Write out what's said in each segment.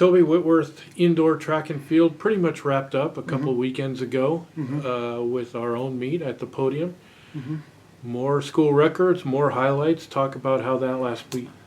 Toby, Whitworth indoor track and field pretty much wrapped up a couple weekends ago with our own meet at the podium. More school records, more highlights. Talk about how that last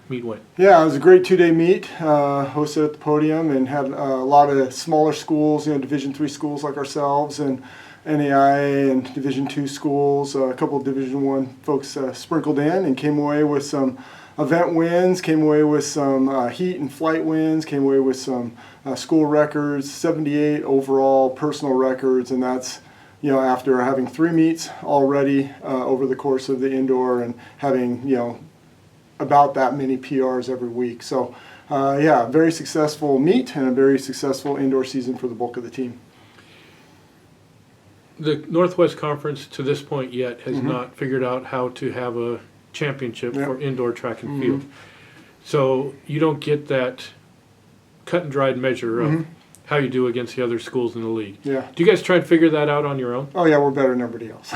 meet went. Yeah, it was a great 2-day meet, hosted at the podium, and had a lot of smaller schools, Division III schools like ourselves, and NAIA and Division II schools. A couple of Division I folks sprinkled in and came away with some event wins, came away with some heat and flight wins, came away with some school records, 78 overall personal records, and that's after having 3 meets already over the course of the indoor and having about that many PRs every week. So yeah, very successful meet and a very successful indoor season for the bulk of the team. The Northwest Conference to this point yet has not figured out how to have a championship for indoor track and field. So you don't get that cut and dried measure of how you do against the other schools in the league. Yeah. Do you guys try and figure that out on your own? Oh yeah, we're better than everybody else.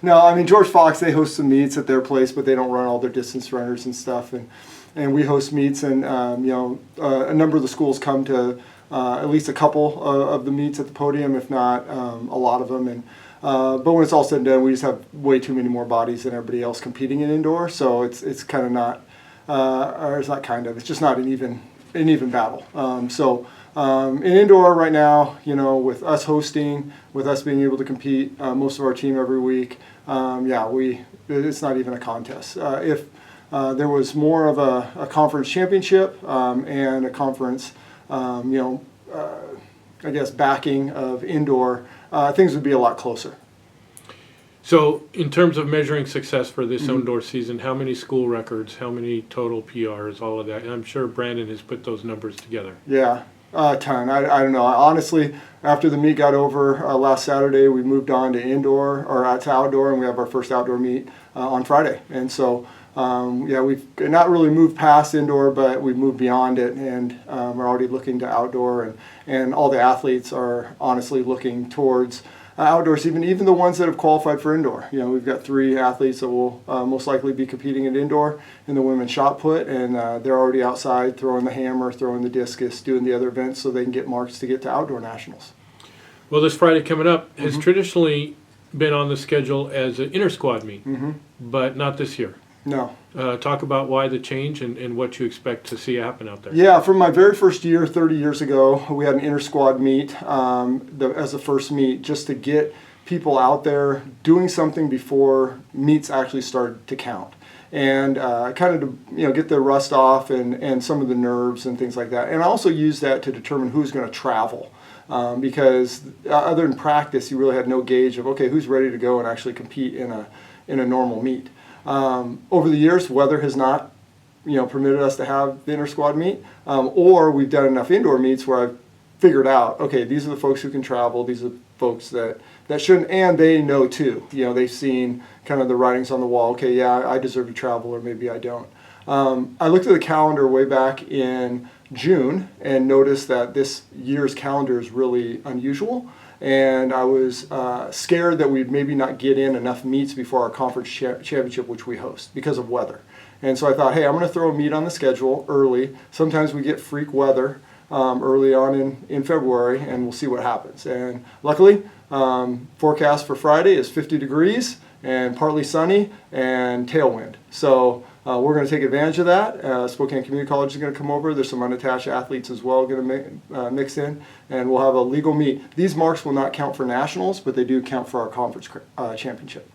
No, I mean George Fox, they host some meets at their place, but they don't run all their distance runners and stuff. And we host meets, and a number of the schools come to at least a couple of the meets at the podium, if not a lot of them. And but when it's all said and done, we just have way too many more bodies than everybody else competing in indoor. So it's kind of not, or it's not kind of, it's just not an even battle. In indoor right now, with us hosting, with us being able to compete, most of our team every week, it's not even a contest. If there was more of a conference championship and a conference, I guess, backing of indoor, things would be a lot closer. So in terms of measuring success for this indoor season, how many school records, how many total PRs, all of that? And I'm sure Brandon has put those numbers together. Yeah, a ton. I don't know. Honestly, after the meet got over last Saturday, we moved on to indoor, or to outdoor, and we have our first outdoor meet on Friday. And so, we've not really moved past indoor, but we've moved beyond it, and we're already looking to outdoor, and all the athletes are honestly looking towards outdoors, even the ones that have qualified for indoor. We've got 3 athletes that will most likely be competing in indoor in the women's shot put, and they're already outside throwing the hammer, throwing the discus, doing the other events so they can get marks to get to outdoor nationals. Well, this Friday coming up has traditionally been on the schedule as an inter-squad meet, but not this year. No. Talk about why the change and what you expect to see happen out there. Yeah, from my very first year, 30 years ago, we had an inter-squad meet as the first meet, just to get people out there doing something before meets actually started to count. And kind of to get the rust off and some of the nerves and things like that. And I also use that to determine who's going to travel. Because other than practice, you really had no gauge of, okay, who's ready to go and actually compete in a normal meet. Over the years, weather has not, permitted us to have the inter-squad meet, or we've done enough indoor meets where I've figured out, okay, these are the folks who can travel, these are the folks that shouldn't, and they know too. They've seen kind of the writings on the wall, okay, yeah, I deserve to travel, or maybe I don't. I looked at the calendar way back in June and noticed that this year's calendar is really unusual. And I was scared that we'd maybe not get in enough meets before our conference championship, which we host, because of weather. And so I thought, hey, I'm going to throw a meet on the schedule early. Sometimes we get freak weather early on in February, and we'll see what happens. And luckily, forecast for Friday is 50 degrees and partly sunny and tailwind. So we're going to take advantage of that. Spokane Community College is going to come over. There's some unattached athletes as well going to mix in, and we'll have a legal meet. These marks will not count for nationals, but they do count for our conference championship.